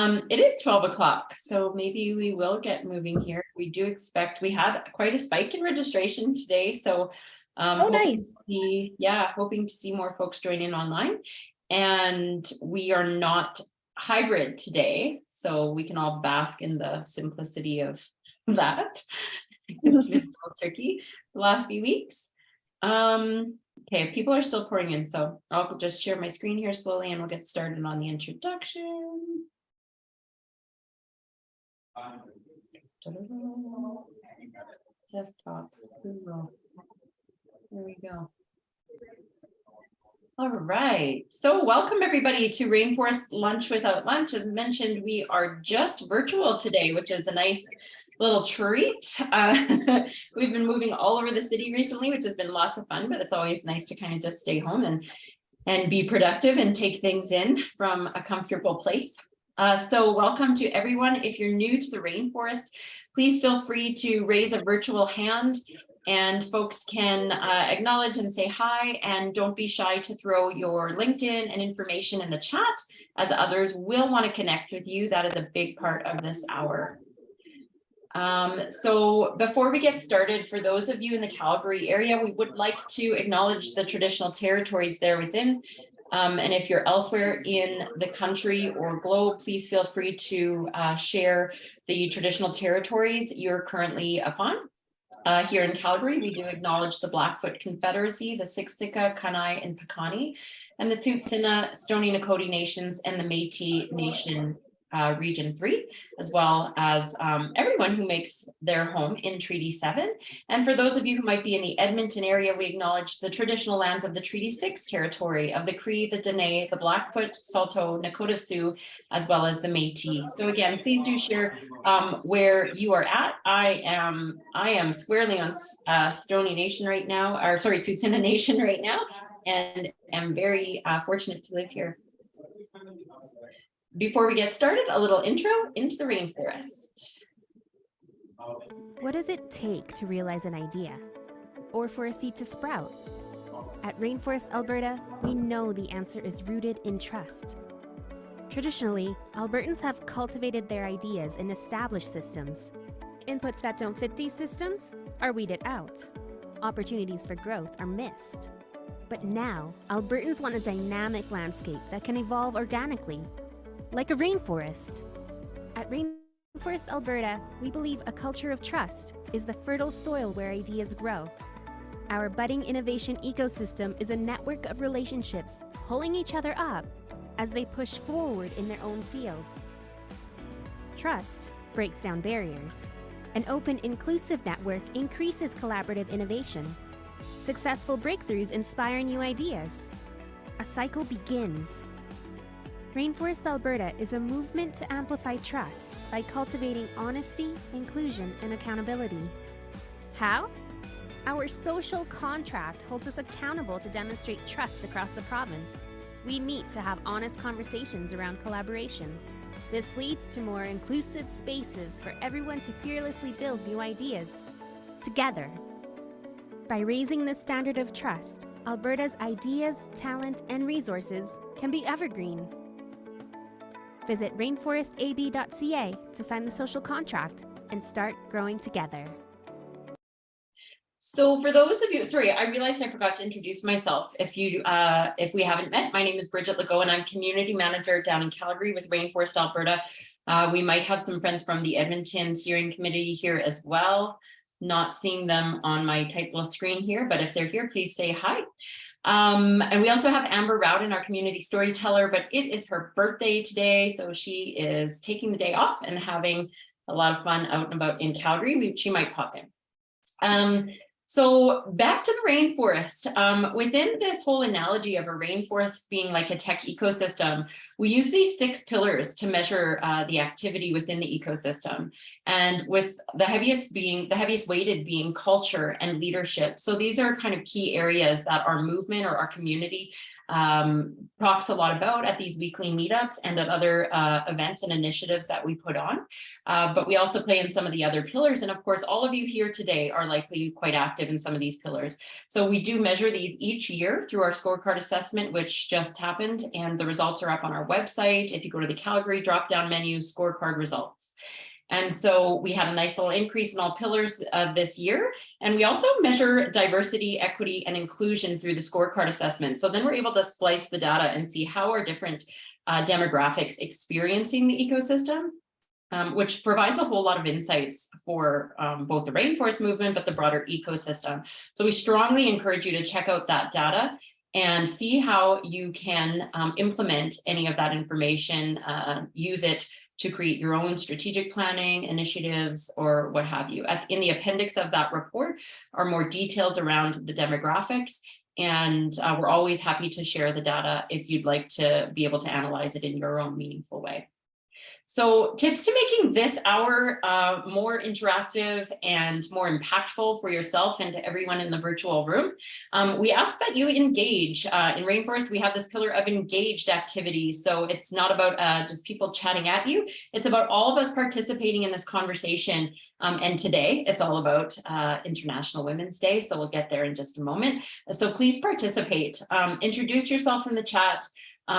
It is 12 o'clock, so maybe we will get moving here. We do expect, we had quite a spike in registration today, so nice. hoping to see more folks join in online. And we are not hybrid today, so we can all bask in the simplicity of that. It's been a little tricky the last few weeks. Okay, people are still pouring in, so I'll just share my screen here slowly and we'll get started on the introduction. Desktop, Google. There we go. All right, so welcome everybody to Rainforest Lunch Without Lunch. As mentioned, we are just virtual today, which is a nice little treat. We've been moving all over the city recently, which has been lots of fun, but it's always nice to kind of just stay home and be productive and take things in from a comfortable place. So welcome to everyone. If you're new to the Rainforest, please feel free to raise a virtual hand and folks can acknowledge and say hi, and don't be shy to throw your LinkedIn and information in the chat, as others will want to connect with you. That is a big part of this hour. So before we get started, for those of you in the Calgary area, we would like to acknowledge the traditional territories there within. And if you're elsewhere in the country or globe, please feel free to share the traditional territories you're currently upon. Here in Calgary, we do acknowledge the Blackfoot Confederacy, the Siksika, Kainai, and Piikani, and the Tsuut'ina, Stoney Nakoda Nations, and the Métis Nation Region 3, as well as everyone who makes their home in Treaty 7. And for those of you who might be in the Edmonton area, we acknowledge the traditional lands of the Treaty 6 territory of the Cree, the Dene, the Blackfoot, Saulteaux, Nakota Sioux, as well as the Métis. So again, please do share where you are at. I am squarely on Stoney Nation right now, or sorry, Tsuut'ina Nation right now, and am very fortunate to live here. Before we get started, a little intro into the rainforest. What does it take to realize an idea, or for a seed to sprout? At Rainforest Alberta, we know the answer is rooted in trust. Traditionally, Albertans have cultivated their ideas in established systems. Inputs that don't fit these systems are weeded out. Opportunities for growth are missed. But now, Albertans want a dynamic landscape that can evolve organically, like a rainforest. At Rainforest Alberta, we believe a culture of trust is the fertile soil where ideas grow. Our budding innovation ecosystem is a network of relationships pulling each other up as they push forward in their own field. Trust breaks down barriers. An open, inclusive network increases collaborative innovation. Successful breakthroughs inspire new ideas. A cycle begins. Rainforest Alberta is a movement to amplify trust by cultivating honesty, inclusion, and accountability. How? Our social contract holds us accountable to demonstrate trust across the province. We meet to have honest conversations around collaboration. This leads to more inclusive spaces for everyone to fearlessly build new ideas together. By raising the standard of trust, Alberta's ideas, talent, and resources can be evergreen. Visit rainforestab.ca to sign the social contract and start growing together. So for those of you, sorry, I realized I forgot to introduce myself. If we haven't met, my name is Bridget Legault and I'm community manager down in Calgary with Rainforest Alberta. We might have some friends from the Edmonton steering committee here as well. Not seeing them on my tight little screen here, but if they're here, please say hi. And we also have Amber Rowden, our community storyteller, but it is her birthday today. So she is taking the day off and having a lot of fun out and about in Calgary. She might pop in. So back to the rainforest. Within this whole analogy of a rainforest being like a tech ecosystem, we use these 6 pillars to measure the activity within the ecosystem. And with the heaviest weighted being culture and leadership. So these are kind of key areas that our movement or our community talks a lot about at these weekly meetups and at other events and initiatives that we put on. But we also play in some of the other pillars. And of course, all of you here today are likely quite active effective in some of these pillars. So we do measure these each year through our scorecard assessment, which just happened, and the results are up on our website. If you go to the Calgary drop-down menu, scorecard results. And so we had a nice little increase in all pillars this year. And we also measure diversity, equity, and inclusion through the scorecard assessment. So then we're able to splice the data and see how are different demographics experiencing the ecosystem, which provides a whole lot of insights for both the rainforest movement, but the broader ecosystem. So we strongly encourage you to check out that data and see how you can implement any of that information, use it to create your own strategic planning initiatives or what have you. In the appendix of that report are more details around the demographics, and we're always happy to share the data if you'd like to be able to analyze it in your own meaningful way. So tips to making this hour more interactive and more impactful for yourself and to everyone in the virtual room. We ask that you engage. In Rainforest, we have this pillar of engaged activities. So it's not about just people chatting at you. It's about all of us participating in this conversation. And today it's all about International Women's Day. So we'll get there in just a moment. So please participate. Introduce yourself in the chat.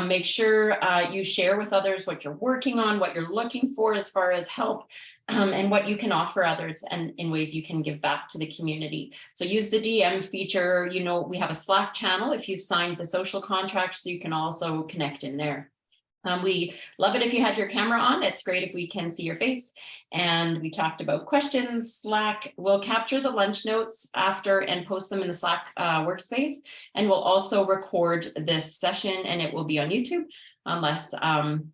Make sure you share with others what you're working on, what you're looking for as far as help, and what you can offer others and in ways you can give back to the community. So use the DM feature. You know, we have a Slack channel if you've signed the social contract, so you can also connect in there. We love it if you had your camera on. It's great if we can see your face. And we talked about questions. Slack will capture the lunch notes after and post them in the Slack workspace. And we'll also record this session, and it will be on YouTube unless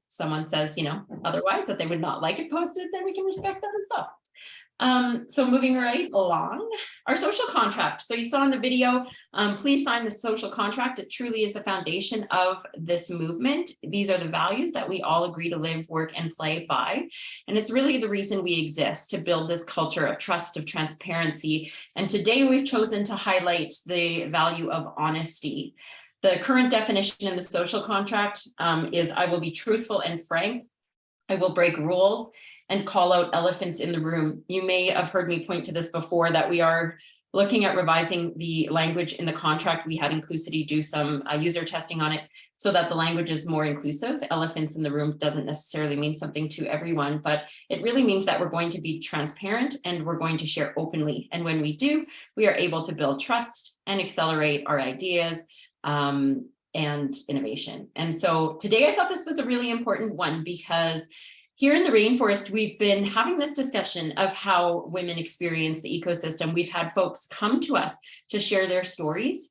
someone says, otherwise that they would not like it posted, then we can respect that as well. So moving right along, our social contract. So you saw in the video, please sign the social contract. It truly is the foundation of this movement. These are the values that we all agree to live, work, and play by. And it's really the reason we exist, to build this culture of trust, of transparency. And today we've chosen to highlight the value of honesty. The current definition in the social contract is I will be truthful and frank. I will break rules and call out elephants in the room. You may have heard me point to this before, that we are looking at revising the language in the contract. We had Inclusity do some user testing on it so that the language is more inclusive. Elephants in the room doesn't necessarily mean something to everyone, but it really means that we're going to be transparent and we're going to share openly. And when we do, we are able to build trust and accelerate our ideas and innovation. And so today I thought this was a really important one, because here in the rainforest, we've been having this discussion of how women experience the ecosystem. We've had folks come to us to share their stories,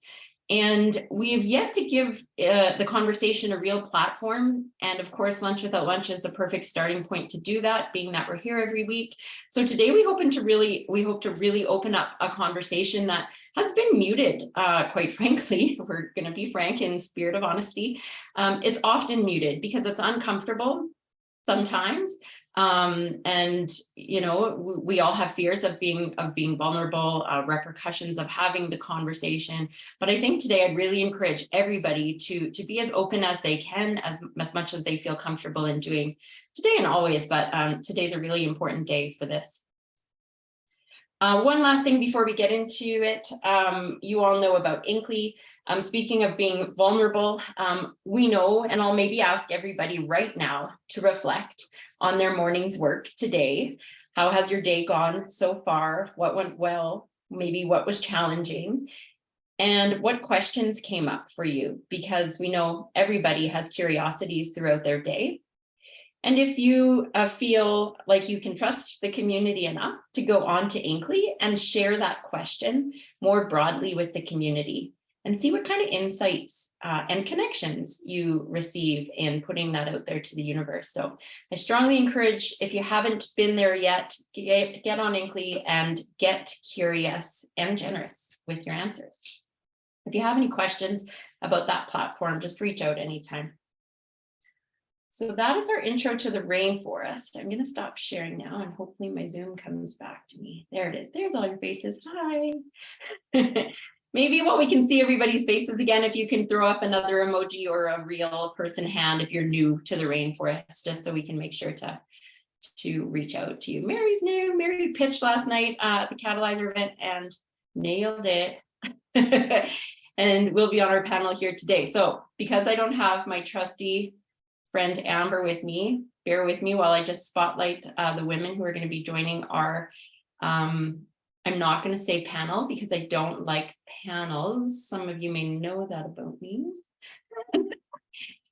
and we've yet to give the conversation a real platform. And of course, Lunch Without Lunch is the perfect starting point to do that, being that we're here every week. So today we hope to really open up a conversation that has been muted, quite frankly. We're going to be frank in spirit of honesty. It's often muted because it's uncomfortable sometimes. And, we all have fears of being vulnerable, repercussions of having the conversation. But I think today I'd really encourage everybody to be as open as they can, as much as they feel comfortable in doing today and always. But today's a really important day for this. One last thing before we get into it, you all know about Inkly. Speaking of being vulnerable, we know, and I'll maybe ask everybody right now to reflect on their morning's work today. How has your day gone so far? What went well? Maybe what was challenging? And what questions came up for you? Because we know everybody has curiosities throughout their day. And if you feel like you can trust the community enough to go on to Inkly and share that question more broadly with the community and see what kind of insights and connections you receive in putting that out there to the universe. So I strongly encourage, if you haven't been there yet, get on Inkly and get curious and generous with your answers. If you have any questions about that platform, just reach out anytime. So that is our intro to the rainforest. I'm going to stop sharing now, and hopefully my Zoom comes back to me. There it is. There's all your faces. Hi. Maybe while we can see everybody's faces again, if you can throw up another emoji or a real person hand if you're new to the rainforest, just so we can make sure to reach out to you. Mary's new. Mary pitched last night at the Catalyzer event, and Nailed it. And we'll be on our panel here today. So because I don't have my trusty friend Amber with me, bear with me while I just spotlight the women who are going to be joining our, I'm not going to say panel because I don't like panels. Some of you may know that about me.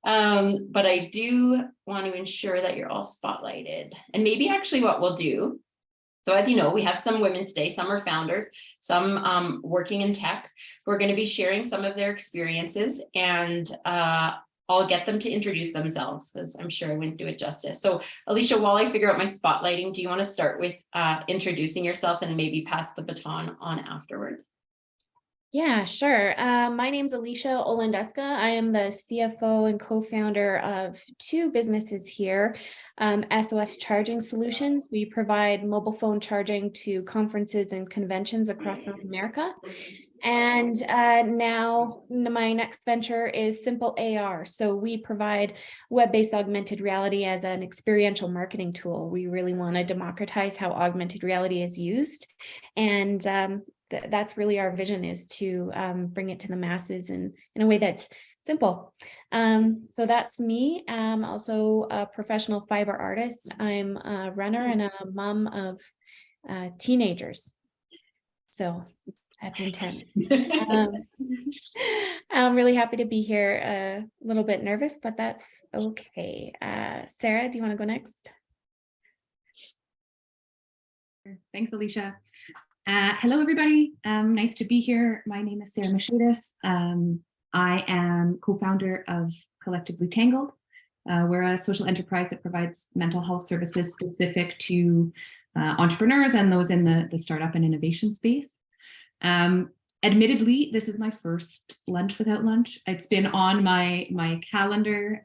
But I do want to ensure that you're all spotlighted. And maybe actually what we'll do, so as you know, we have some women today, some are founders, some working in tech, who are going to be sharing some of their experiences, and I'll get them to introduce themselves because I'm sure I wouldn't do it justice. So Alisha, while I figure out my spotlighting, do you want to start with introducing yourself and maybe pass the baton on afterwards? Yeah, sure. My name's Alisha Olandesca. I am the CFO and co-founder of two businesses here, SOS Charging Solutions. We provide mobile phone charging to conferences and conventions across North America. And now my next venture is Simple AR. So we provide web-based augmented reality as an experiential marketing tool. We really want to democratize how augmented reality is used. And that's really our vision, is to bring it to the masses in a way that's simple. So that's me. I'm also a professional fiber artist. I'm a runner and a mom of teenagers. So that's intense. I'm really happy to be here. A little bit nervous, but that's okay. Sarah, do you want to go next? Thanks, Alisha. Hello, everybody. Nice to be here. My name is Sarah Mateshaytis. I am co-founder of Collectively Tangled. We're a social enterprise that provides mental health services specific to entrepreneurs and those in the startup and innovation space. Admittedly, this is my first lunch without lunch. It's been on my calendar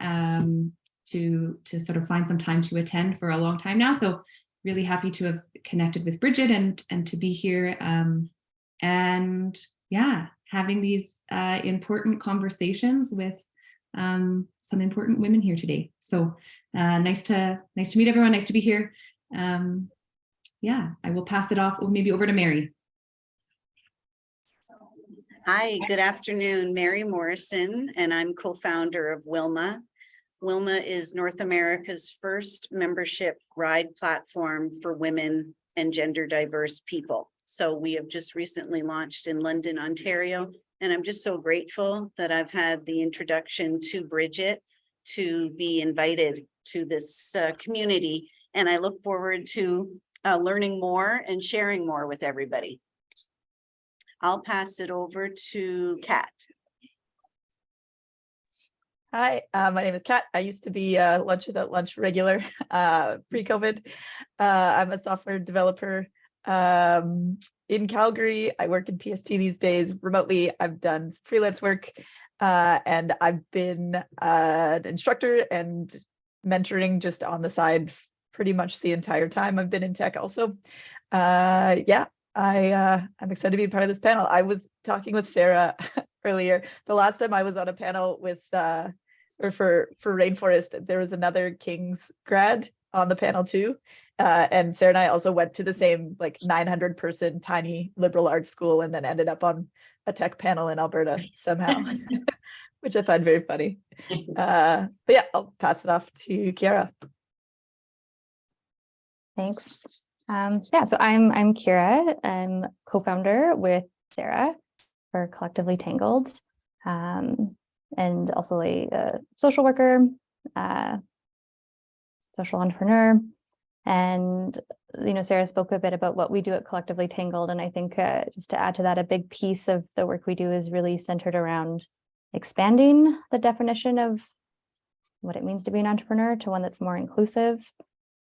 to sort of find some time to attend for a long time now. So really happy to have connected with Bridget and to be here, and yeah, having these important conversations with some important women here today. So nice to meet everyone. Nice to be here. Yeah, I will pass it off maybe over to Mary. Hi, good afternoon. Mary Morrison, and I'm co-founder of Wilma. Wilma is North America's first membership ride platform for women and gender diverse people. So we have just recently launched in London, Ontario, and I'm just so grateful that I've had the introduction to Bridget to be invited to this community. And I look forward to learning more and sharing more with everybody. I'll pass it over to Kat. Hi, my name is Kat. I used to be a Lunch Without Lunch regular pre-COVID. I'm a software developer in Calgary. I work in PST these days remotely. I've done freelance work and I've been an instructor and mentoring just on the side pretty much the entire time I've been in tech also. Yeah, I'm excited to be part of this panel. I was talking with Sarah earlier. The last time I was on a panel with for Rainforest, there was another King's grad on the panel too. And Sarah and I also went to the same like 900 person tiny liberal arts school and then ended up on a tech panel in Alberta somehow, which I find very funny. But yeah, I'll pass it off to Keara. Thanks. Yeah, so I'm Keara. I'm co-founder with Sarah for Collectively Tangled, and also a social worker, social entrepreneur. And Sarah spoke a bit about what we do at Collectively Tangled, and I think just to add to that, a big piece of the work we do is really centered around expanding the definition of what it means to be an entrepreneur to one that's more inclusive.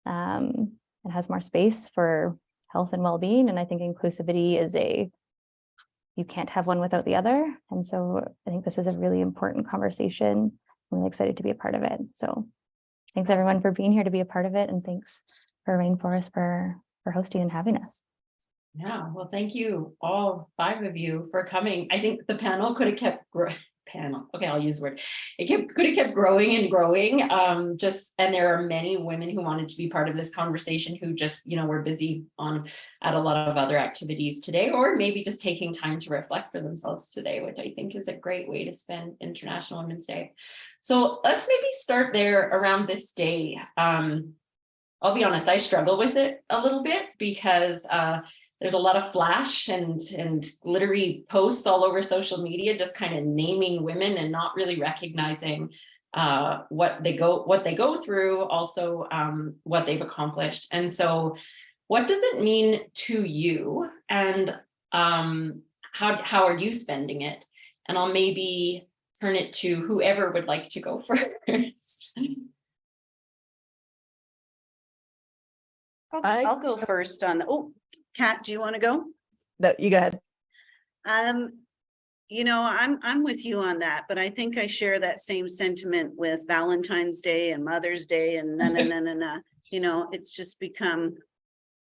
And has more space for health and well-being. And I think inclusivity is you can't have one without the other. And so I think this is a really important conversation. I'm really excited to be a part of it. So thanks everyone for being here to be a part of it. And thanks for Rainforest for hosting and having us. Yeah, well, thank you all 5 of you for coming. I think the panel could have kept panel. Okay, I'll use the word. It could have kept growing and growing. And there are many women who wanted to be part of this conversation who just, were busy at a lot of other activities today, or maybe just taking time to reflect for themselves today, which I think is a great way to spend International Women's Day. So let's maybe start there around this day. I'll be honest, I struggle with it a little bit because there's a lot of flash and glittery posts all over social media, just kind of naming women and not really recognizing what they go through, also what they've accomplished. And so what does it mean to you, and how are you spending it? And I'll maybe turn it to whoever would like to go first. I'll go first on Kat, do you want to go? No, you go ahead. I'm with you on that, but I think I share that same sentiment with Valentine's Day and Mother's Day and it's just become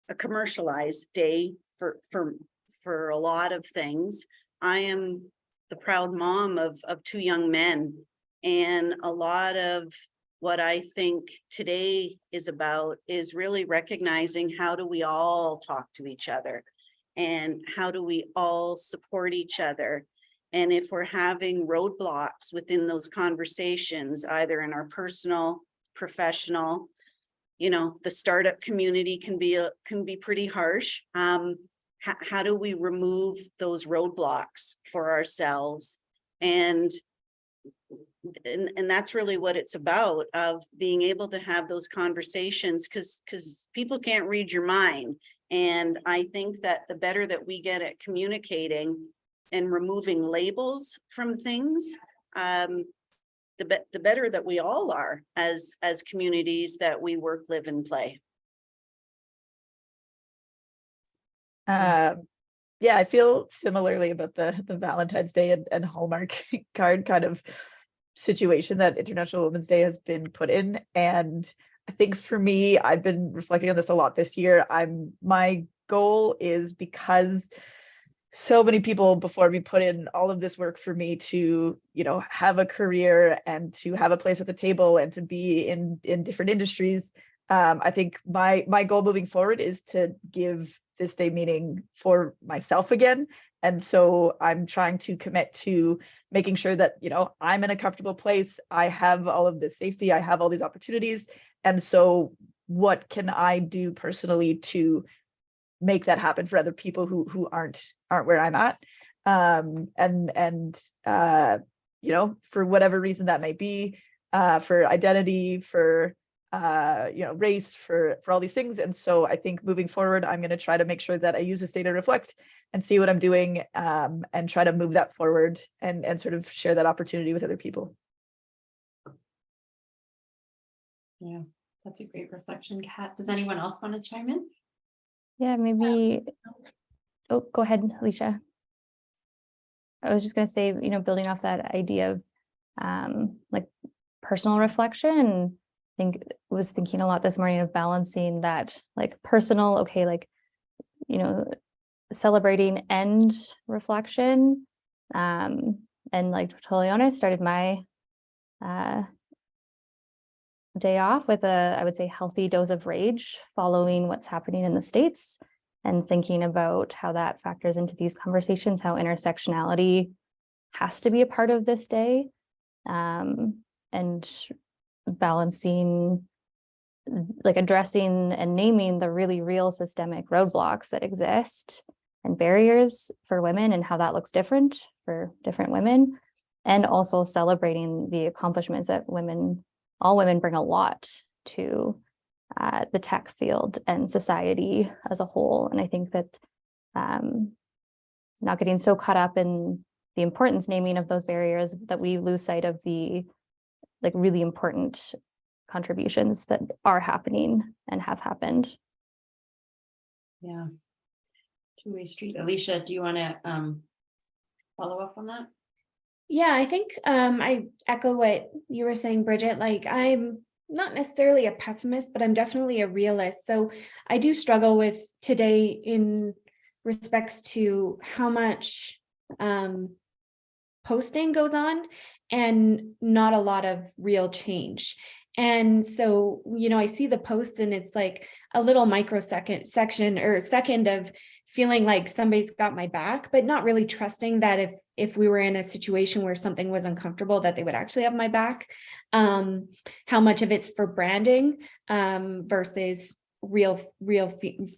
a commercialized day for a lot of things. I am the proud mom of 2 young men, and a lot of what I think today is about is really recognizing how do we all talk to each other and how do we all support each other. And if we're having roadblocks within those conversations, either in our personal, professional, the startup community can be pretty harsh. How do we remove those roadblocks for ourselves? And that's really what it's about, of being able to have those conversations, because people can't read your mind. And I think that the better that we get at communicating and removing labels from things, the better that we all are as communities that we work, live, and play. Yeah, I feel similarly about the Valentine's Day and Hallmark card kind of situation that International Women's Day has been put in. And I think for me, I've been reflecting on this a lot this year. My goal is, because so many people before me put in all of this work for me to, have a career and to have a place at the table and to be in different industries. I think my goal moving forward is to give this day meaning for myself again. And so I'm trying to commit to making sure that, I'm in a comfortable place. I have all of this safety. I have all these opportunities. And so what can I do personally to make that happen for other people who aren't where I'm at? For whatever reason that may be, for identity, for race, for all these things. And so I think moving forward, I'm going to try to make sure that I use this day to reflect and see what I'm doing, and try to move that forward and sort of share that opportunity with other people. Yeah, that's a great reflection, Kat. Does anyone else want to chime in? Yeah, maybe. Oh, go ahead, Alisha. I was just going to say, building off that idea of like personal reflection. Was thinking a lot this morning of balancing that, like, personal, okay, like, celebrating and reflection. And like, totally honest, started my day off with I would say, healthy dose of rage following what's happening in the States, and thinking about how that factors into these conversations, how intersectionality has to be a part of this day, and balancing, like, addressing and naming the really real systemic roadblocks that exist and barriers for women, and how that looks different for different women, and also celebrating the accomplishments that all women bring a lot to the tech field and society as a whole. And I think that not getting so caught up in the importance naming of those barriers that we lose sight of the really important contributions that are happening and have happened. Yeah. Two-way street. Alisha, do you want to follow up on that? Yeah, I think I echo what you were saying, Bridget. Like, I'm not necessarily a pessimist, but I'm definitely a realist. So I do struggle with today in respects to how much posting goes on and not a lot of real change. And so, I see the post and it's like a little microsecond section or second of feeling like somebody's got my back, but not really trusting that if we were in a situation where something was uncomfortable, that they would actually have my back. How much of it's for branding versus real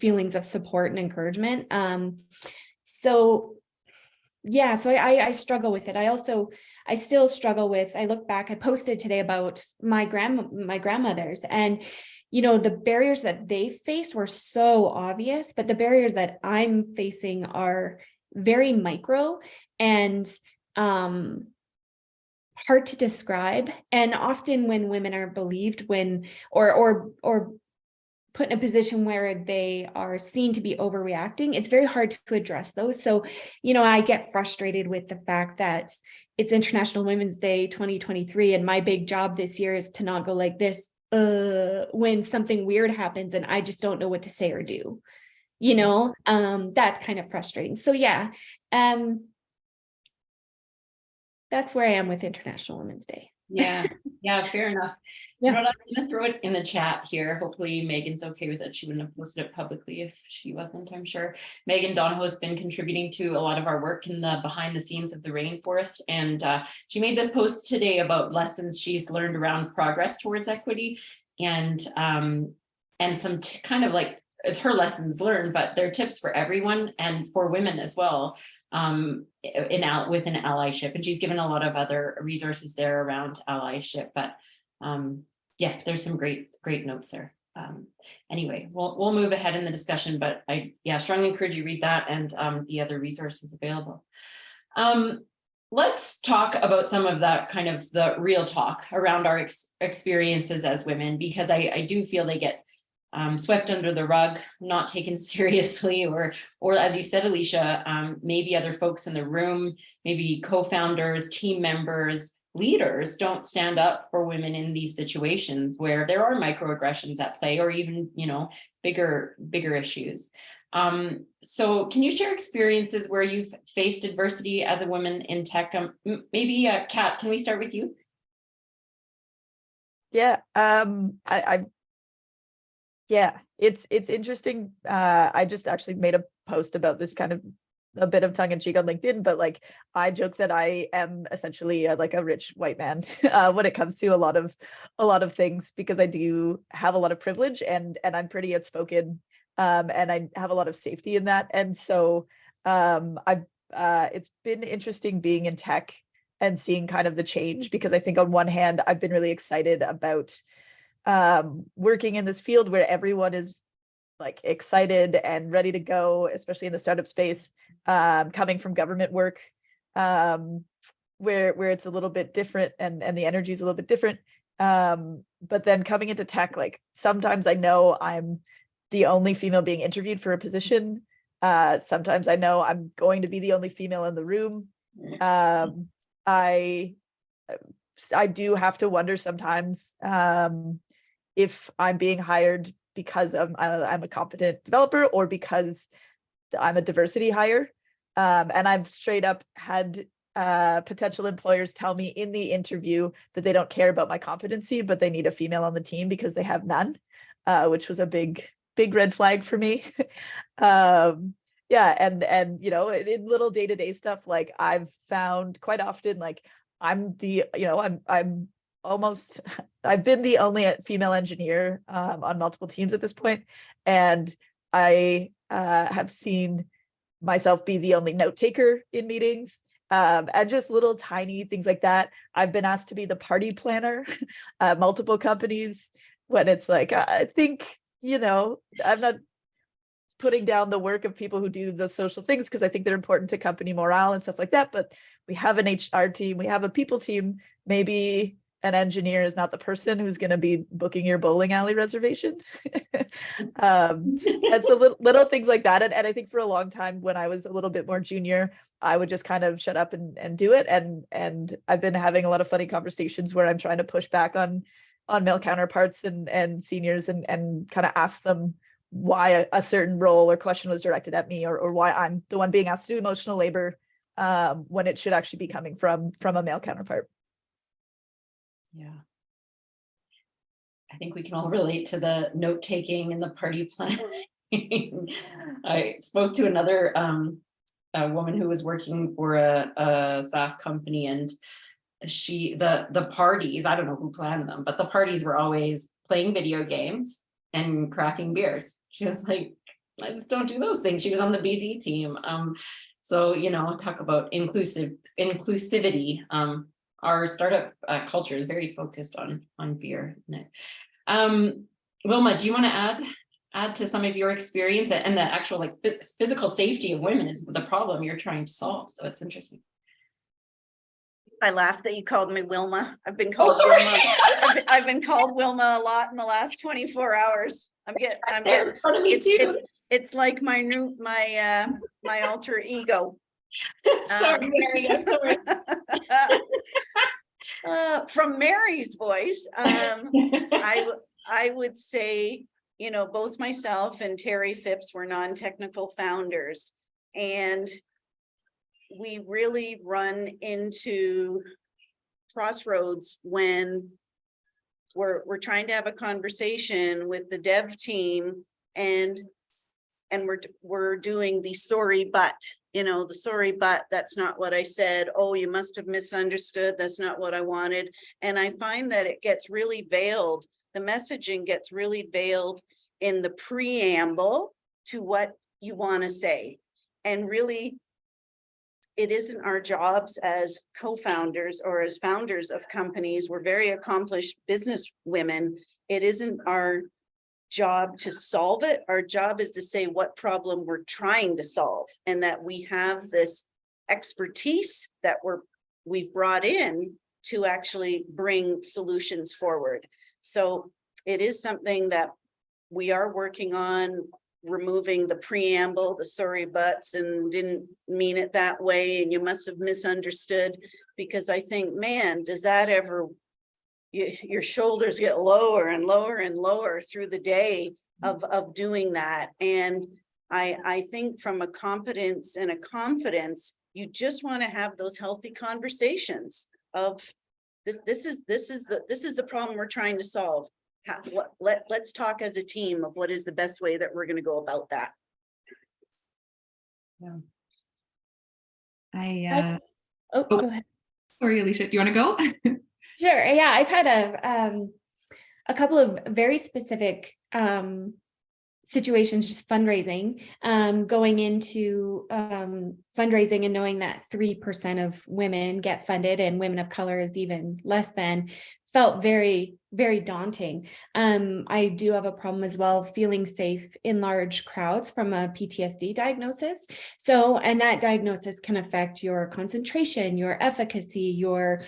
feelings of support and encouragement. So I struggle with it. I still struggle with, I look back, I posted today about my grandmothers, and the barriers that they faced were so obvious, but the barriers that I'm facing are very micro and hard to describe. And often when women are believed, or put in a position where they are seen to be overreacting, it's very hard to address those. So, I get frustrated with the fact that it's International Women's Day 2023, and my big job this year is to not go like this when something weird happens and I just don't know what to say or do. That's kind of frustrating. So that's where I am with International Women's Day. Yeah, fair enough. Yeah. I'm gonna throw it in the chat here. Hopefully Megan's okay with it. She wouldn't have posted it publicly if she wasn't, I'm sure. Megan Donahoe has been contributing to a lot of our work in the behind the scenes of the rainforest. And she made this post today about lessons she's learned around progress towards equity, and some kind of like, it's her lessons learned, but they're tips for everyone and for women as well. Within allyship, and she's given a lot of other resources there around allyship, but there's some great notes there. Anyway, we'll move ahead in the discussion, but I strongly encourage you read that and the other resources available. Let's talk about some of that, kind of the real talk around our experiences as women, because I do feel they get swept under the rug, not taken seriously, or as you said, Alisha, maybe other folks in the room, maybe co-founders, team members, leaders don't stand up for women in these situations where there are microaggressions at play, or even, bigger issues. So can you share experiences where you've faced adversity as a woman in tech? Maybe Kat, can we start with you? Yeah, it's interesting. I just actually made a post about this, kind of a bit of tongue in cheek on LinkedIn, but like I joke that I am essentially like a rich white man when it comes to a lot of things, because I do have a lot of privilege and I'm pretty outspoken, and I have a lot of safety in that. And so it's been interesting being in tech and seeing kind of the change, because I think on one hand I've been really excited about working in this field where everyone is like excited and ready to go, especially in the startup space, coming from government work, where it's a little bit different and the energy is a little bit different. But then coming into tech, like sometimes I know I'm the only female being interviewed for a position. Sometimes I know I'm going to be the only female in the room. I do have to wonder sometimes if I'm being hired because I'm a competent developer or because I'm a diversity hire. And I've straight up had potential employers tell me in the interview that they don't care about my competency, but they need a female on the team because they have none, which was a big red flag for me. And in little day-to-day stuff, like I've found quite often, like I've been the only female engineer on multiple teams at this point, and I have seen myself be the only note taker in meetings, and just little tiny things like that. I've been asked to be the party planner at multiple companies, when it's like, I think, I'm not putting down the work of people who do the social things, because I think they're important to company morale and stuff like that. But we have an HR team, we have a people team. Maybe an engineer is not the person who's going to be booking your bowling alley reservation. And so little things like that. And I think for a long time, when I was a little bit more junior, I would just kind of shut up and do it. And I've been having a lot of funny conversations where I'm trying to push back on male counterparts and seniors and kind of ask them why a certain role or question was directed at me, or why I'm the one being asked to do emotional labor when it should actually be coming from a male counterpart. Yeah. I think we can all relate to the note taking and the party planning. I spoke to another a woman who was working for a SaaS company, and the parties, I don't know who planned them, but the parties were always playing video games and cracking beers. She was like, I just don't do those things. She was on the BD team. So, you know, talk about inclusivity. Our startup culture is very focused on beer, isn't it? Wilma, do you want to add to some of your experience and the actual like physical safety of women is the problem you're trying to solve? So it's interesting. I laugh that you called me Wilma. I've been called Wilma. I've been called Wilma a lot in the last 24 hours. I'm getting in front of me too. It's like my alter ego. Sorry, Mary, I'm sorry. From Mary's voice, I would say, you know, both myself and Terry Phipps were non-technical founders, and we really run into crossroads when we're trying to have a conversation with the dev team, and we're doing the sorry but, you know, the sorry but that's not what I said. Oh, you must have misunderstood. That's not what I wanted. And I find that it gets really veiled. The messaging gets really veiled in the preamble to what you want to say. And really, it isn't our jobs as co-founders or as founders of companies. We're very accomplished business women. It isn't our job to solve it. Our job is to say what problem we're trying to solve, and that we have this expertise that we've brought in to actually bring solutions forward. So it is something that we are working on, removing the preamble, the sorry buts, and didn't mean it that way, and you must have misunderstood, because I think, man, does that ever, your shoulders get lower and lower and lower through the day of doing that. And I think from a competence and a confidence, you just want to have those healthy conversations of this is the problem we're trying to solve. Let's talk as a team of what is the best way that we're going to go about that. Yeah. Go ahead. Sorry, Alisha, do you want to go? Sure. Yeah, I've had a couple of very specific situations, just fundraising, going into fundraising and knowing that 3% of women get funded and women of color is even less than, felt very, very daunting. I do have a problem as well feeling safe in large crowds from a PTSD diagnosis. So, and that diagnosis can affect your concentration, your efficacy, your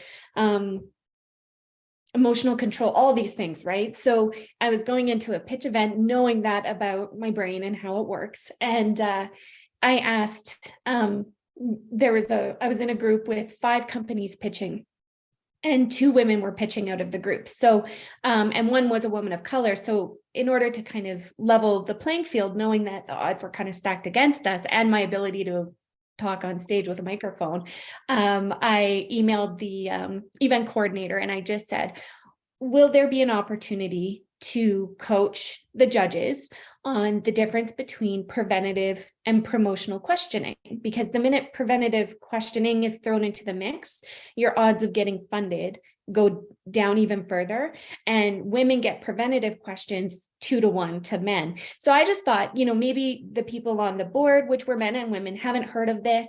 emotional control, all these things, right? So I was going into a pitch event knowing that about my brain and how it works. And I asked, I was in a group with 5 companies pitching, and 2 women were pitching out of the group. So, and one was a woman of color. So in order to kind of level the playing field, knowing that the odds were kind of stacked against us and my ability to talk on stage with a microphone, I emailed the event coordinator and I just said, will there be an opportunity to coach the judges on the difference between preventative and promotional questioning? Because the minute preventative questioning is thrown into the mix, your odds of getting funded go down even further, and women get preventative questions 2 to 1 to men. So I just thought, you know, maybe the people on the board, which were men and women, haven't heard of this.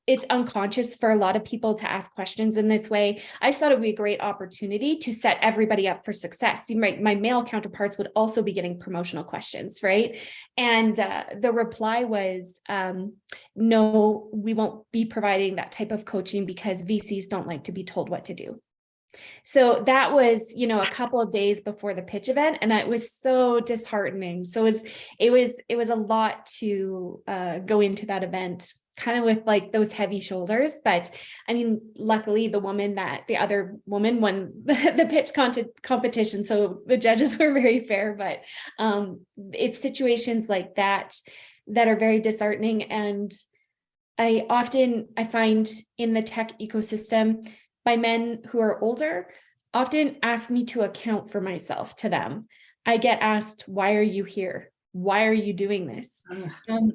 It's unconscious for a lot of people to ask questions in this way. I just thought it would be a great opportunity to set everybody up for success. My male counterparts would also be getting promotional questions, right? And the reply was, no, we won't be providing that type of coaching because VCs don't like to be told what to do. So that was, you know, a couple of days before the pitch event, and it was so disheartening. So it was a lot to go into that event, kind of with like those heavy shoulders. But I mean, luckily the other woman won the pitch competition, so the judges were very fair. But it's situations like that that are very disheartening, and I find in the tech ecosystem, by men who are older, often ask me to account for myself to them. I get asked, why are you here? Why are you doing this?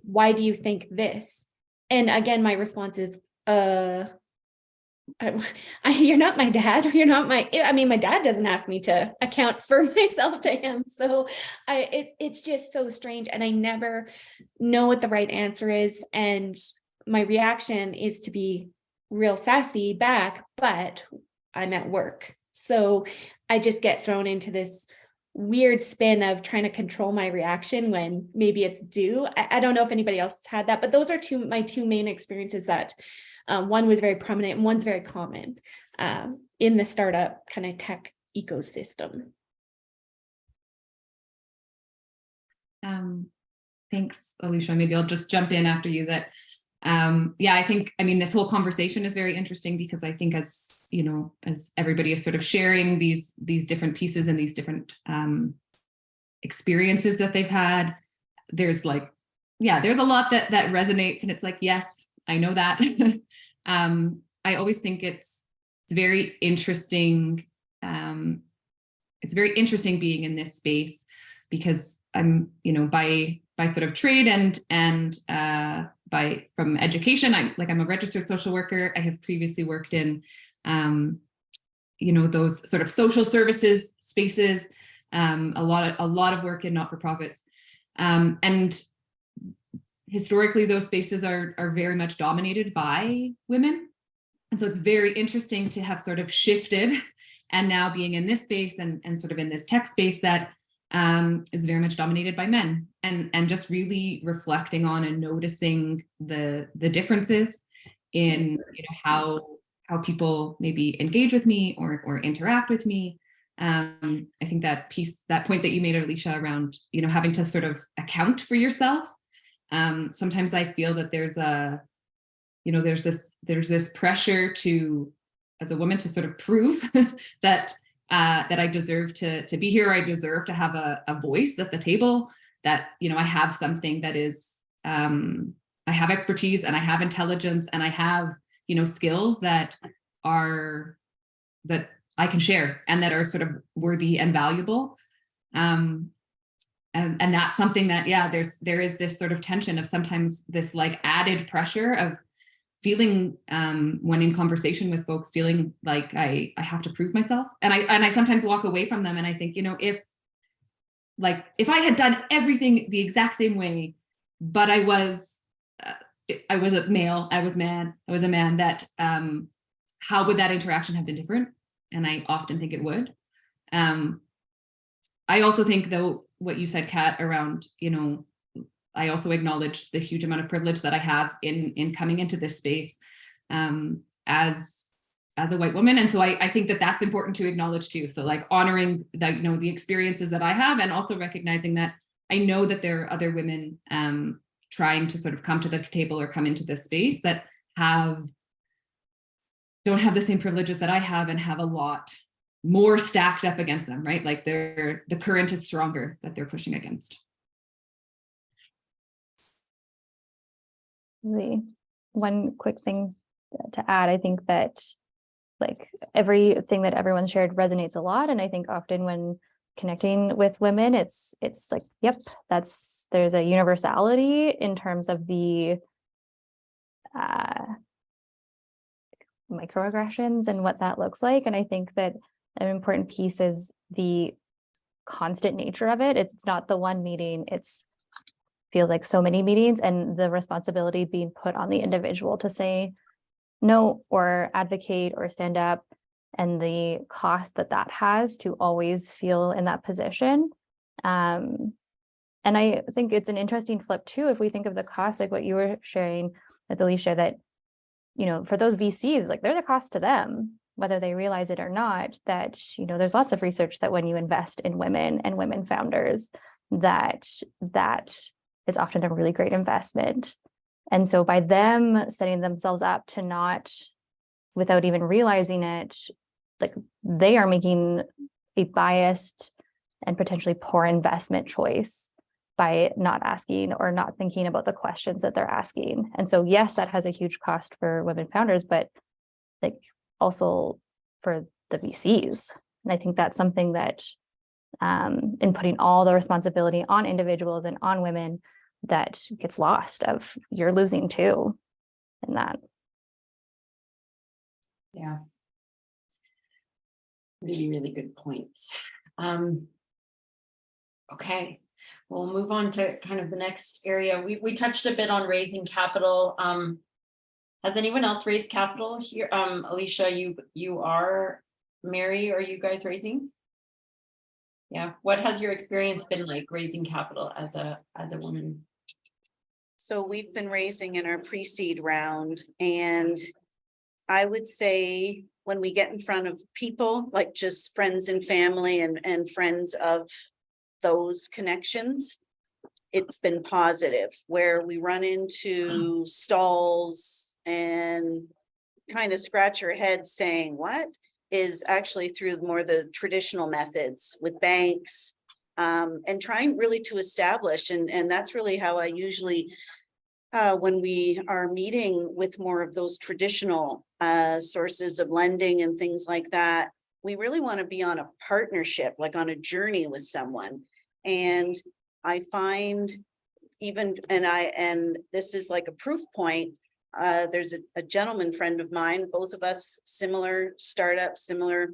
Why do you think this? And again, my response is, you're not my dad, or you're not my dad doesn't ask me to account for myself to him. So it's just so strange. And I never know what the right answer is. And my reaction is to be real sassy back, but I'm at work. So I just get thrown into this weird spin of trying to control my reaction when maybe it's due. I don't know if anybody else has had that, but those are my two main experiences that one was very prominent and one's very common in the startup kind of tech ecosystem. Thanks, Alisha. Maybe I'll just jump in after you that. I mean, this whole conversation is very interesting because I think as everybody is sort of sharing these different pieces and these different experiences that they've had, there's a lot that resonates, and it's like, yes, I know that. I always think it's very interesting. It's very interesting being in this space because I'm, by sort of trade and from education, I'm a registered social worker. I have previously worked in, those sort of social services spaces, a lot of work in not-for-profits, and historically those spaces are very much dominated by women. And so it's very interesting to have sort of shifted and now being in this space and sort of in this tech space that is very much dominated by men, and just really reflecting on and noticing the differences in how people maybe engage with me or interact with me. I think that point that you made, Alisha, around having to sort of account for yourself. Sometimes I feel that there's this pressure to, as a woman, to sort of prove that I deserve to be here. I deserve to have a voice at the table, that, I have something that is, I have expertise and I have intelligence and I have, skills that I can share and that are sort of worthy and valuable. And that's something that, there is this sort of tension of sometimes this like added pressure of feeling when in conversation with folks, feeling like I have to prove myself. And I sometimes walk away from them and I think, if I had done everything the exact same way, but I was a male, I was a man, that how would that interaction have been different? And I often think it would. I also think, though, what you said, Kat, around, I also acknowledge the huge amount of privilege that I have in coming into this space as a white woman. And so I think that that's important to acknowledge too. So like honoring the experiences that I have, and also recognizing that I know that there are other women trying to sort of come to the table or come into this space that don't have the same privileges that I have and have a lot more stacked up against them, right? Like the current is stronger that they're pushing against. Really, one quick thing to add, I think that like everything that everyone shared resonates a lot. And I think often when connecting with women, it's like, yep, there's a universality in terms of the microaggressions and what that looks like. And I think that an important piece is the constant nature of it. It's not the one meeting, feels like so many meetings, and the responsibility being put on the individual to say no or advocate or stand up, and the cost that has to always feel in that position. And I think it's an interesting flip too, if we think of the cost, like what you were sharing with Alisha, that, for those VCs, like there's a cost to them, whether they realize it or not, that, there's lots of research that when you invest in women and women founders, that is often a really great investment. And so by them setting themselves up to not, without even realizing it, like they are making a biased and potentially poor investment choice by not asking or not thinking about the questions that they're asking. And so, yes, that has a huge cost for women founders, but like also for the VCs. And I think that's something that in putting all the responsibility on individuals and on women, that gets lost, of you're losing too in that. Yeah. Really, really good points. Okay, we'll move on to kind of the next area. We touched a bit on raising capital. Has anyone else raised capital here? Alisha, you are, Mary, are you guys raising? Yeah, what has your experience been like raising capital as a woman? So we've been raising in our pre-seed round, and I would say when we get in front of people, like just friends and family and friends of those connections, it's been positive. Where we run into stalls and kind of scratch our head saying, what, is actually through more the traditional methods with banks, and trying really to establish, and that's really how I usually, when we are meeting with more of those traditional sources of lending and things like that, we really want to be on a partnership, like on a journey with someone. And I find even, and this is like a proof point, there's a gentleman friend of mine, both of us similar startup, similar.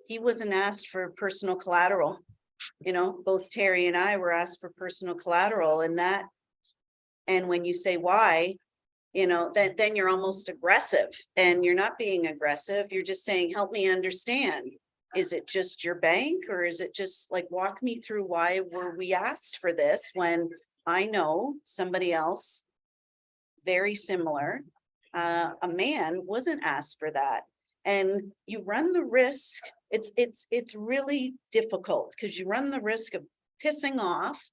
He wasn't asked for personal collateral. You know, both Terry and I were asked for personal collateral, and when you say why, you know, then you're almost aggressive, and you're not being aggressive. You're just saying, help me understand. Is it just your bank, or is it just like, walk me through why were we asked for this when I know somebody else very similar, a man wasn't asked for that. And you run the risk, it's really difficult because you run the risk of pissing off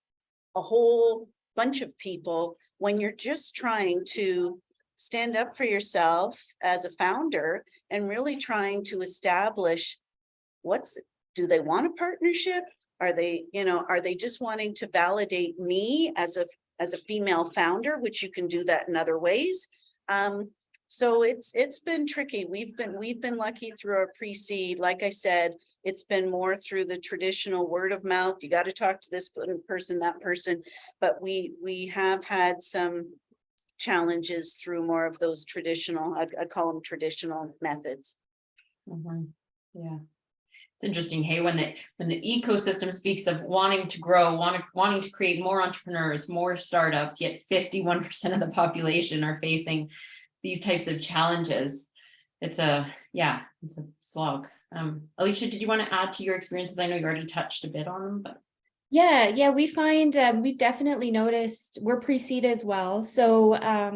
a whole bunch of people when you're just trying to stand up for yourself as a founder and really trying to establish do they want a partnership? Are they just wanting to validate me as a female founder, which you can do that in other ways. So it's been tricky. We've been lucky through our pre-seed. Like I said, it's been more through the traditional word of mouth. You got to talk to this person, that person, but we have had some challenges through more of those traditional, I call them traditional methods. Mm-hmm. Yeah. It's interesting, hey, when the ecosystem speaks of wanting to grow, wanting to create more entrepreneurs, more startups, yet 51% of the population are facing these types of challenges. It's a slog. Alisha, did you want to add to your experiences? I know you already touched a bit on them, but. Yeah, we find we've definitely noticed we're pre-seed as well. So, I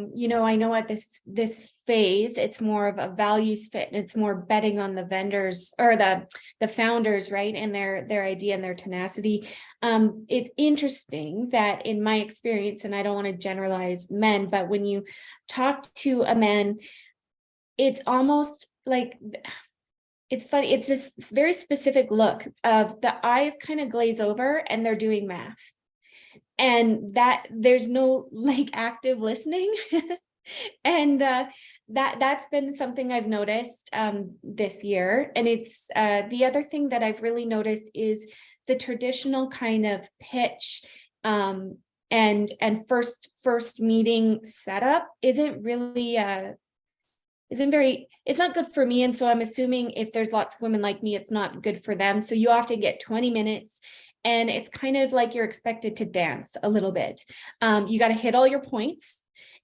know at this phase, it's more of a values fit. It's more betting on the vendors or the founders, right, and their idea and their tenacity. It's interesting that in my experience, and I don't want to generalize men, but when you talk to a man, it's almost like. It's funny. It's this very specific look of the eyes kind of glaze over and they're doing math, and that there's no like active listening. And that's been something I've noticed this year. And it's the other thing that I've really noticed is the traditional kind of pitch and first meeting setup isn't really it's not good for me. And so I'm assuming if there's lots of women like me, it's not good for them. So you often get 20 minutes and it's kind of like you're expected to dance a little bit. You got to hit all your points.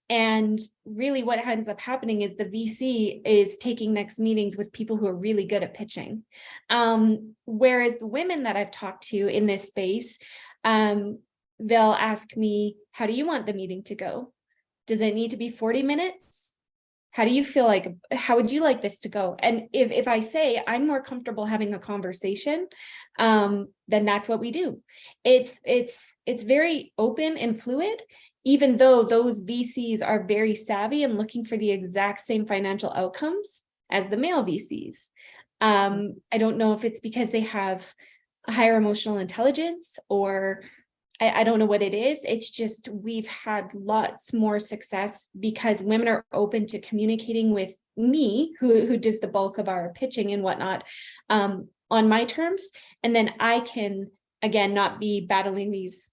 And really what ends up happening is the VC is taking next meetings with people who are really good at pitching. Whereas the women that I've talked to in this space, they'll ask me, how do you want the meeting to go? Does it need to be 40 minutes? How do you feel like, how would you like this to go? And if I say I'm more comfortable having a conversation, then that's what we do. It's very open and fluid, even though those VCs are very savvy and looking for the exact same financial outcomes as the male VCs. I don't know if it's because they have a higher emotional intelligence or I don't know what it is. It's just we've had lots more success because women are open to communicating with me, who does the bulk of our pitching and whatnot, on my terms. And then I can, again, not be battling these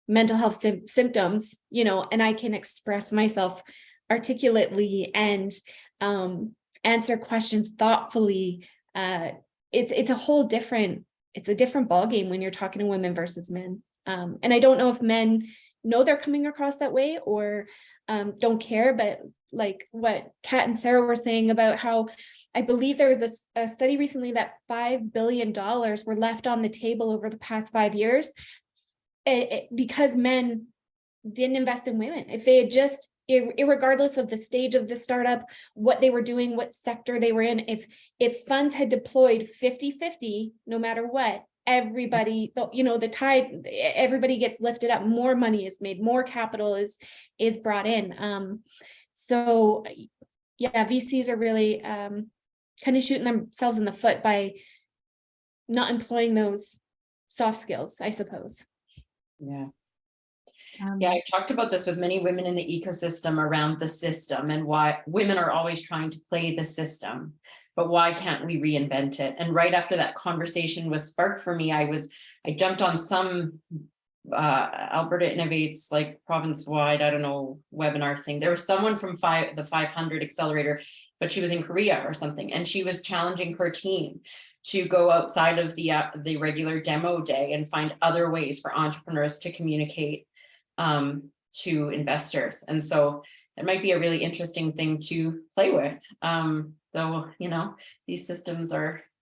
mental health symptoms, and I can express myself articulately and answer questions thoughtfully. It's a whole different, it's a different ballgame when you're talking to women versus men. And I don't know if men know they're coming across that way or don't care, but like what Kat and Sarah were saying about how I believe there was a study recently that $5 billion were left on the table over the past 5 years because men didn't invest in women. If they had just, irregardless of the stage of the startup, what they were doing, what sector they were in, if funds had deployed 50-50, no matter what, everybody, the tide, everybody gets lifted up, more money is made, more capital is brought in. So yeah, VCs are really kind of shooting themselves in the foot by not employing those soft skills, I suppose. Yeah. Yeah, I talked about this with many women in the ecosystem around the system and why women are always trying to play the system, but why can't we reinvent it? And right after that conversation was sparked for me, I jumped on some Alberta Innovates, like province-wide, I don't know, webinar thing. There was someone from the 500 Accelerator, but she was in Korea or something, and she was challenging her team to go outside of the regular demo day and find other ways for entrepreneurs to communicate to investors. And so it might be a really interesting thing to play with. Though, these systems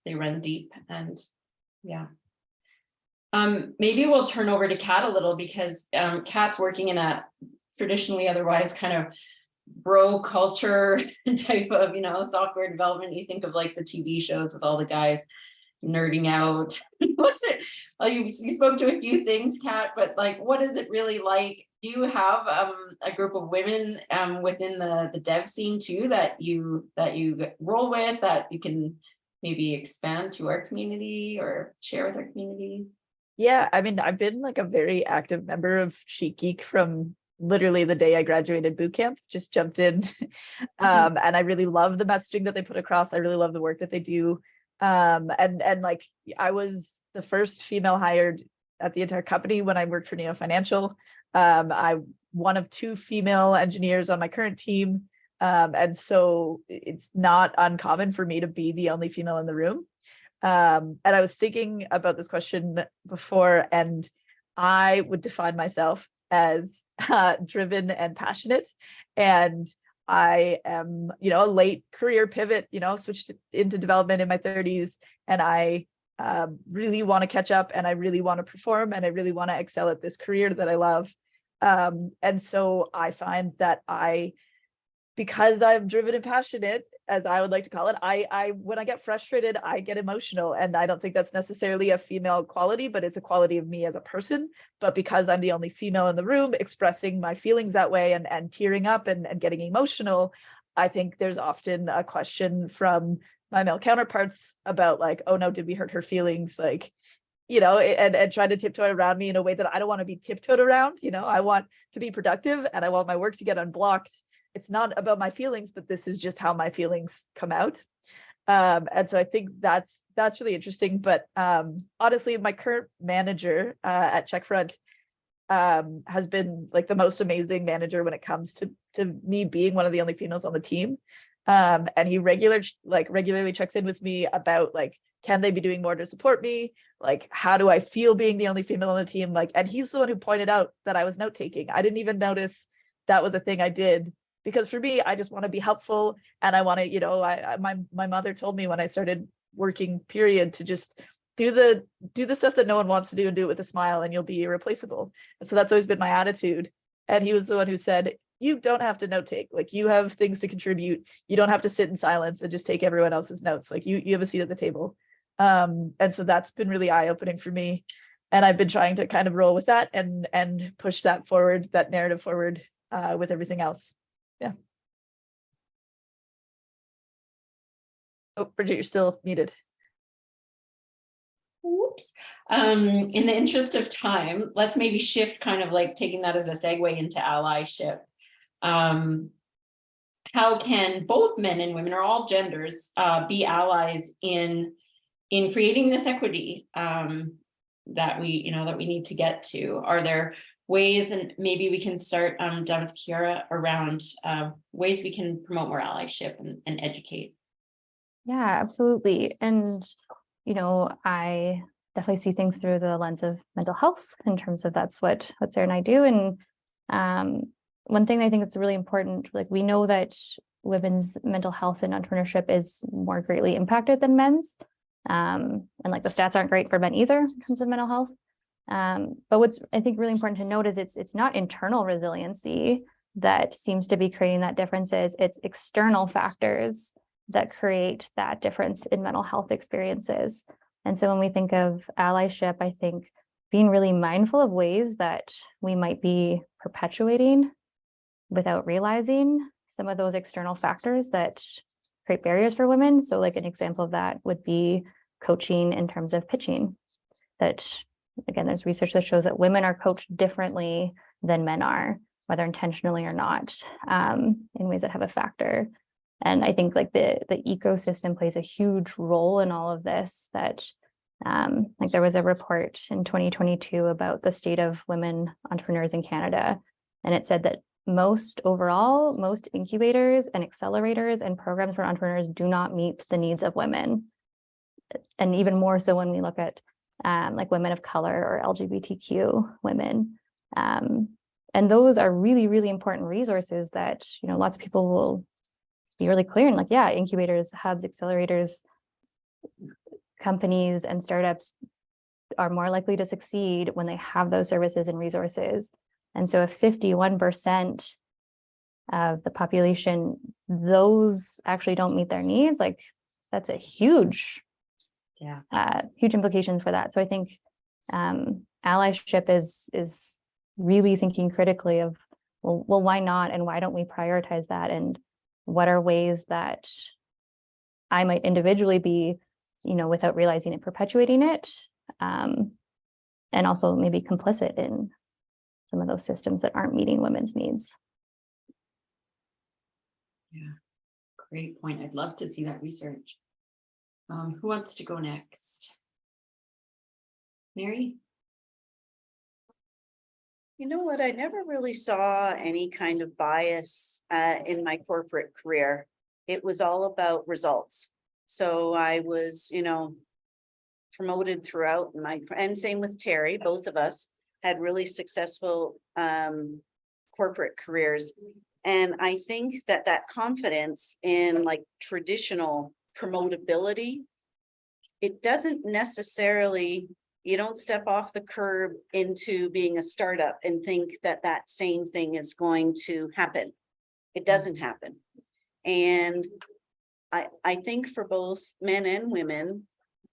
they run deep, and yeah. Maybe we'll turn over to Kat a little, because Kat's working in a traditionally otherwise kind of bro culture type of, software development. You think of like the TV shows with all the guys nerding out. What's it? Well, you spoke to a few things, Kat, but like, what is it really like? Do you have a group of women within the dev scene too that you roll with, that you can maybe expand to our community or share with our community? Yeah, I mean, I've been like a very active member of Chic Geek from literally the day I graduated boot camp, just jumped in. And I really love the messaging that they put across. I really love the work that they do. And like, I was the first female hired at the entire company when I worked for Neo Financial. I'm one of 2 female engineers on my current team. And so it's not uncommon for me to be the only female in the room. And I was thinking about this question before, and I would define myself as driven and passionate. And I am, a late career pivot, switched into development in my 30s, and I really want to catch up, and I really want to perform, and I really want to excel at this career that I love. And so I find that because I'm driven and passionate, as I would like to call it, I when I get frustrated, I get emotional, and I don't think that's necessarily a female quality, but it's a quality of me as a person. But because I'm the only female in the room expressing my feelings that way and tearing up and getting emotional, I think there's often a question from my male counterparts about like, oh no, did we hurt her feelings? Like, and try to tiptoe around me in a way that I don't want to be tiptoed around. I want to be productive, and I want my work to get unblocked. It's not about my feelings, but this is just how my feelings come out. And so I think that's really interesting. But honestly, my current manager at Checkfront has been like the most amazing manager when it comes to me being one of the only females on the team. And he regularly checks in with me about like, can they be doing more to support me? Like, how do I feel being the only female on the team? Like, and he's the one who pointed out that I was note taking. I didn't even notice that was a thing I did. Because for me, I just want to be helpful, and I want to, my mother told me when I started working, period, to just do the stuff that no one wants to do and do it with a smile, and you'll be irreplaceable. And so that's always been my attitude. And he was the one who said, you don't have to note take, like you have things to contribute. You don't have to sit in silence and just take everyone else's notes. Like you have a seat at the table. And so that's been really eye-opening for me. And I've been trying to kind of roll with that and push that forward, that narrative forward with everything else. Yeah. Oh, Bridget, you're still muted. hopes. In the interest of time, let's maybe shift, kind of like taking that as a segue into allyship. How can both men and women, or all genders, be allies in creating this equity that we need to get to? Are there ways, and maybe we can start down with Keara, around ways we can promote more allyship and educate? Yeah, absolutely. And, I definitely see things through the lens of mental health in terms of that's what Sarah and I do. And one thing I think it's really important, like we know that women's mental health and entrepreneurship is more greatly impacted than men's. And like the stats aren't great for men either in terms of mental health. But what's I think really important to note is it's not internal resiliency that seems to be creating that differences. It's external factors that create that difference in mental health experiences. And so when we think of allyship, I think being really mindful of ways that we might be perpetuating without realizing some of those external factors that create barriers for women. So like an example of that would be coaching in terms of pitching. That, again, there's research that shows that women are coached differently than men are, whether intentionally or not, in ways that have a factor. And I think like the ecosystem plays a huge role in all of this. That like there was a report in 2022 about the state of women entrepreneurs in Canada, and it said that most incubators and accelerators and programs for entrepreneurs do not meet the needs of women, and even more so when we look at like women of color or LGBTQ women. And those are really, really important resources that lots of people will be really clear. And like, yeah, incubators, hubs, accelerators, companies and startups are more likely to succeed when they have those services and resources. And so if 51% of the population, those actually don't meet their needs, like that's a huge implications for that. So I think allyship is really thinking critically of, well, why not? And why don't we prioritize that? And what are ways that I might individually be, without realizing it, perpetuating it, and also maybe complicit in some of those systems that aren't meeting women's needs. Yeah, great point. I'd love to see that research. Who wants to go next? Mary? You know what? I never really saw any kind of bias in my corporate career. It was all about results. So I was, promoted throughout and same with Terry, both of us had really successful corporate careers. And I think that confidence in like traditional promotability, it doesn't necessarily, you don't step off the curb into being a startup and think that same thing is going to happen. It doesn't happen. And I think for both men and women,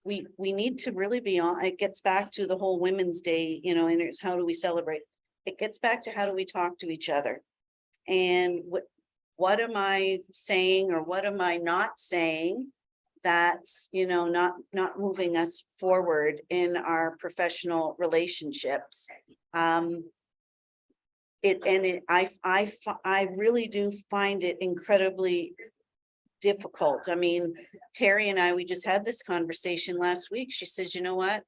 we need to really be on, it gets back to the whole Women's Day, and it's how do we celebrate? It gets back to how do we talk to each other? And what am I saying or what am I not saying that's, not moving us forward in our professional relationships? I really do find it incredibly difficult. I mean, Terry and I, we just had this conversation last week. She says, you know what?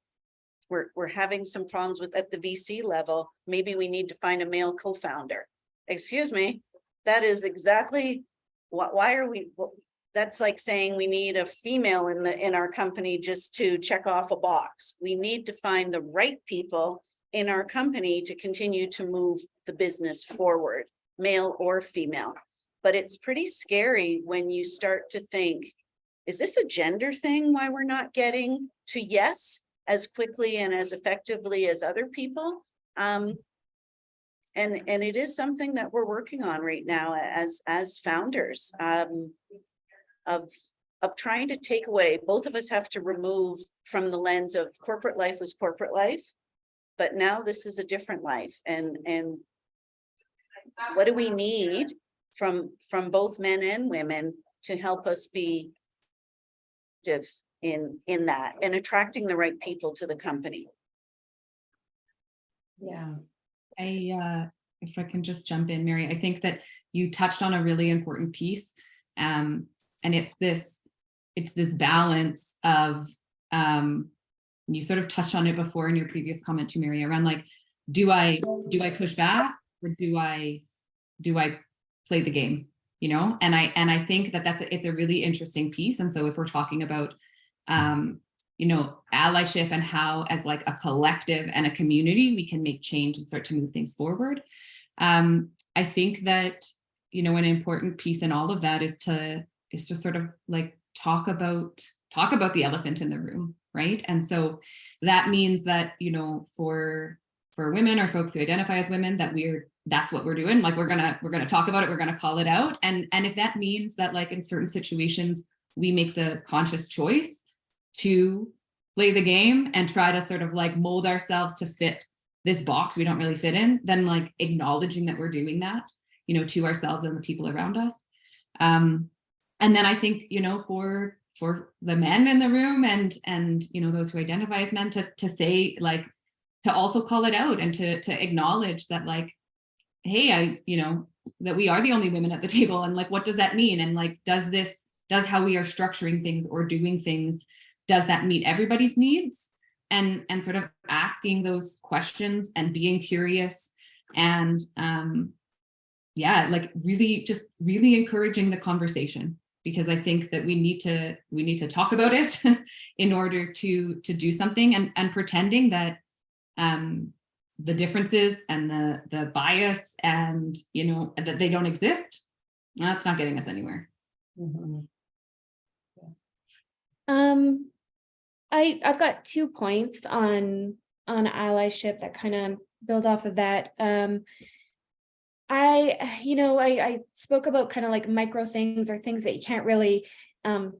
We're having some problems at the VC level. Maybe we need to find a male co-founder. Excuse me. That is exactly why are we? That's like saying we need a female in our company just to check off a box. We need to find the right people in our company to continue to move the business forward, male or female. But it's pretty scary when you start to think, is this a gender thing why we're not getting to yes as quickly and as effectively as other people? And it is something that we're working on right now as founders of trying to take away. Both of us have to remove from the lens of corporate life was corporate life, but now this is a different life. And what do we need from both men and women to help us be in that, and attracting the right people to the company. Yeah. If I can just jump in, Mary, I think that you touched on a really important piece. And it's this balance of, you sort of touched on it before in your previous comment to Mary, around like, do I push back, or do I play the game, you know? And I think that it's a really interesting piece. And so if we're talking about, you know, allyship and how as like a collective and a community, we can make change and start to move things forward. I think that, you know, an important piece in all of that is to sort of like talk about the elephant in the room, right? And so that means that, you know, for women or folks who identify as women, that's what we're doing. Like we're gonna talk about it, we're gonna call it out. And if that means that like in certain situations, we make the conscious choice to play the game and try to sort of like mold ourselves to fit this box we don't really fit in, then like acknowledging that we're doing that, you know, to ourselves and the people around us. And then I think, you know, for the men in the room and you know, those who identify as men, to say like, to also call it out and to acknowledge that like, hey, you know, that we are the only women at the table, and like, what does that mean? And like, does how we are structuring things or doing things, does that meet everybody's needs? And sort of asking those questions and being curious, and yeah, like really encouraging the conversation, because I think that we need to talk about it in order to do something, and pretending that the differences and the bias and, you know, that they don't exist, that's not getting us anywhere. Mm-hmm. I've got 2 points on allyship that kind of build off of that. I spoke about kind of like micro things, or things that you can't really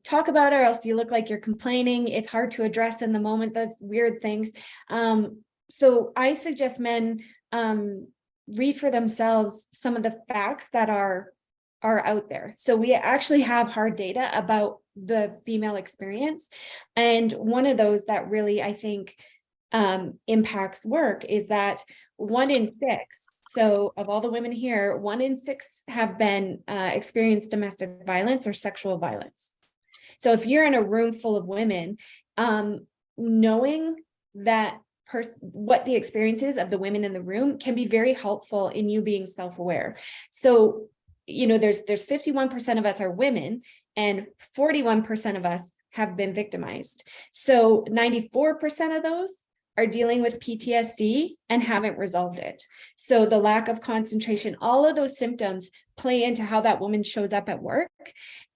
talk about, or else you look like you're complaining. It's hard to address in the moment, those weird things. So I suggest men read for themselves some of the facts that are out there. So we actually have hard data about the female experience. And one of those that really, I think, impacts work is that 1 in 6, so of all the women here, 1 in 6 have been experienced domestic violence or sexual violence. So if you're in a room full of women, knowing that what the experience is of the women in the room can be very helpful in you being self-aware. So, you know, there's 51% of us are women, and 41% of us have been victimized. So 94% of those are dealing with PTSD and haven't resolved it. So the lack of concentration, all of those symptoms play into how that woman shows up at work.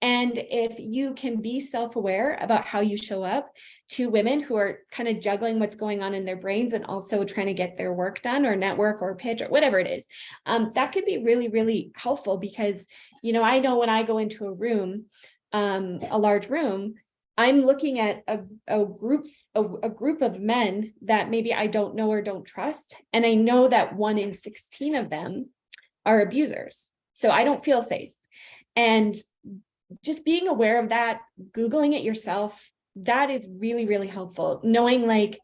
And if you can be self-aware about how you show up to women who are kind of juggling what's going on in their brains and also trying to get their work done, or network or pitch or whatever it is, that could be really, really helpful. Because, you know, I know when I go into a room, a large room, I'm looking at a group of men that maybe I don't know or don't trust. And I know that 1 in 16 of them are abusers. So I don't feel safe. And just being aware of that, Googling it yourself, that is really, really helpful. Knowing, like,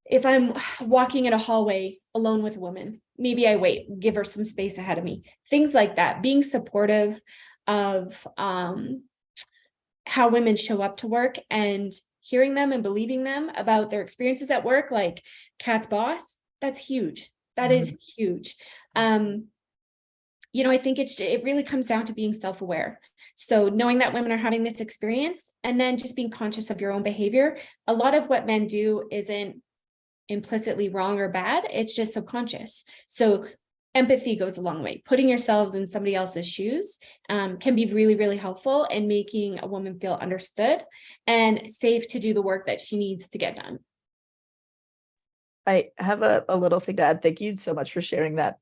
if I'm walking in a hallway alone with a woman, maybe I wait, give her some space ahead of me, things like that. Being supportive of how women show up to work, and hearing them and believing them about their experiences at work, like Kat's boss, that's huge. That is huge. You know, I think it really comes down to being self-aware. So knowing that women are having this experience, and then just being conscious of your own behavior. A lot of what men do isn't implicitly wrong or bad. It's just subconscious. So empathy goes a long way. Putting yourselves in somebody else's shoes can be really, really helpful in making a woman feel understood and safe to do the work that she needs to get done. I have a little thing to add. Thank you so much for sharing that.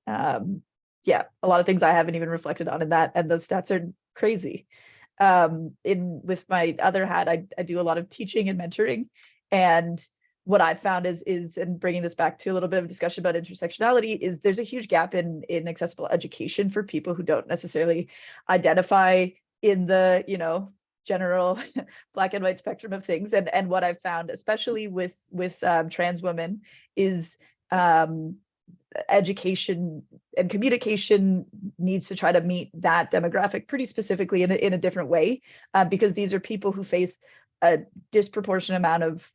Yeah, a lot of things I haven't even reflected on in that, and those stats are crazy. With my other hat, I do a lot of teaching and mentoring, and what I've found is, and bringing this back to a little bit of discussion about intersectionality, is there's a huge gap in accessible education for people who don't necessarily identify in the, you know, general black and white spectrum of things. And what I've found, especially with trans women, is education and communication needs to try to meet that demographic pretty specifically in a different way, because these are people who face a disproportionate amount of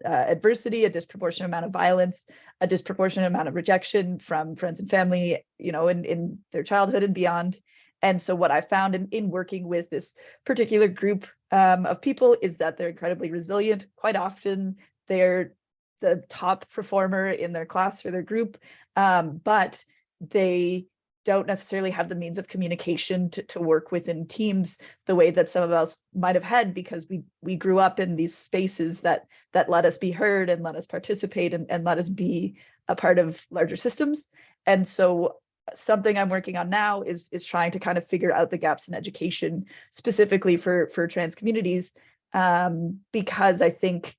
adversity, a disproportionate amount of violence, a disproportionate amount of rejection from friends and family, in their childhood and beyond. And so what I found in working with this particular group of people is that they're incredibly resilient. Quite often they're the top performer in their class or their group, but they don't necessarily have the means of communication to work within teams the way that some of us might have had, because we grew up in these spaces that let us be heard and let us participate and let us be a part of larger systems. And so something I'm working on now is trying to kind of figure out the gaps in education specifically for trans communities, because I think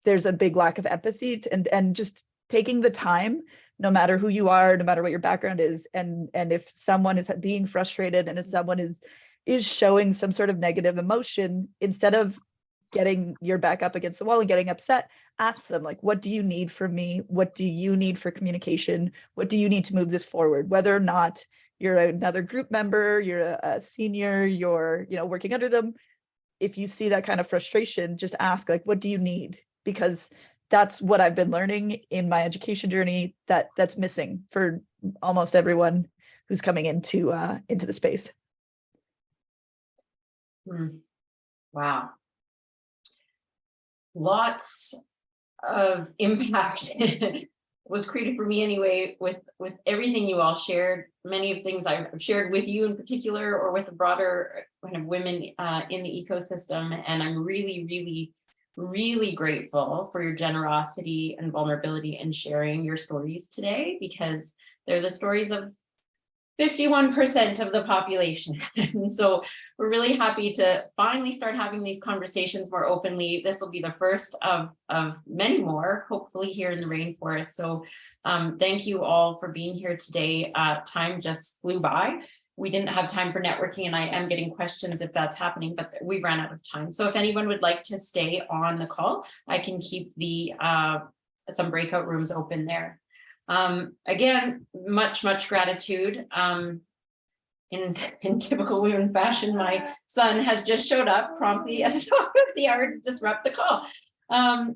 there's a big lack of empathy and just taking the time, no matter who you are, no matter what your background is, and if someone is being frustrated and if someone is showing some sort of negative emotion, instead of getting your back up against the wall and getting upset, ask them, like, what do you need from me? What do you need for communication? What do you need to move this forward? Whether or not you're another group member, you're a senior, you're working under them, if you see that kind of frustration, just ask, like, what do you need? Because that's what I've been learning in my education journey that's missing for almost everyone who's coming into the space. Wow. Lots of impact was created for me anyway with everything you all shared. Many of things I've shared with you in particular, or with the broader kind of women in the ecosystem. And I'm really, really, really grateful for your generosity and vulnerability in sharing your stories today, because they're the stories of 51% of the population. And so we're really happy to finally start having these conversations more openly. This will be the first of many more, hopefully, here in the rainforest. So thank you all for being here today. Time just flew by. We didn't have time for networking, and I am getting questions if that's happening, but we ran out of time. So if anyone would like to stay on the call, I can keep the some breakout rooms open there. Again, much gratitude. In typical women fashion, my son has just showed up promptly at the top of the hour to disrupt the call.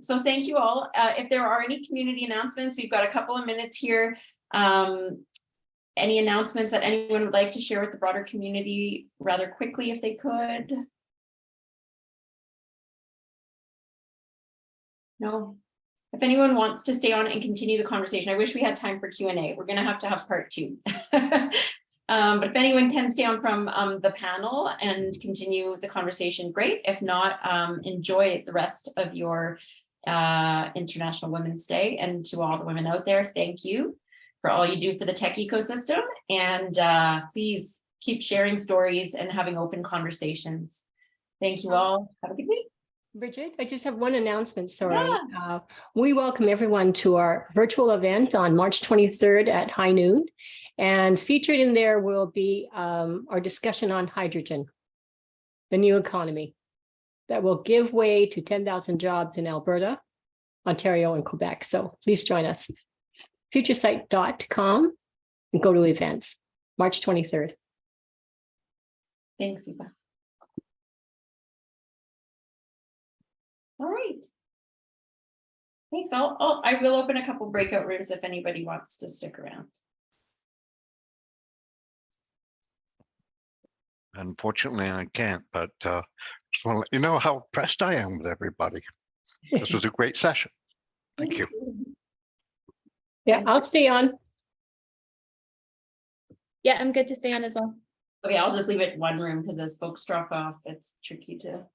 So thank you all. If there are any community announcements, we've got a couple of minutes here. Any announcements that anyone would like to share with the broader community rather quickly, if they could? No? If anyone wants to stay on and continue the conversation, I wish we had time for Q&A. We're going to have part 2. But if anyone can stay on from the panel and continue the conversation, great. If not, enjoy the rest of your International Women's Day. And to all the women out there, thank you for all you do for the tech ecosystem. And please keep sharing stories and having open conversations. Thank you all. Have a good week. Bridget, I just have one announcement, sorry. Yeah. We welcome everyone to our virtual event on March 23rd at high noon. And featured in there will be our discussion on hydrogen, the new economy that will give way to 10,000 jobs in Alberta, Ontario, and Quebec. So please join us. futuresite.com and go to events, March 23rd. Thanks, Eva. All right. Thanks. I will open a couple breakout rooms if anybody wants to stick around. Unfortunately, I can't, but just want to let you know how impressed I am with everybody. This was a great session. Thank you. Yeah, I'll stay on. Yeah, I'm good to stay on as well. Okay, I'll just leave it one room because as folks drop off, it's tricky to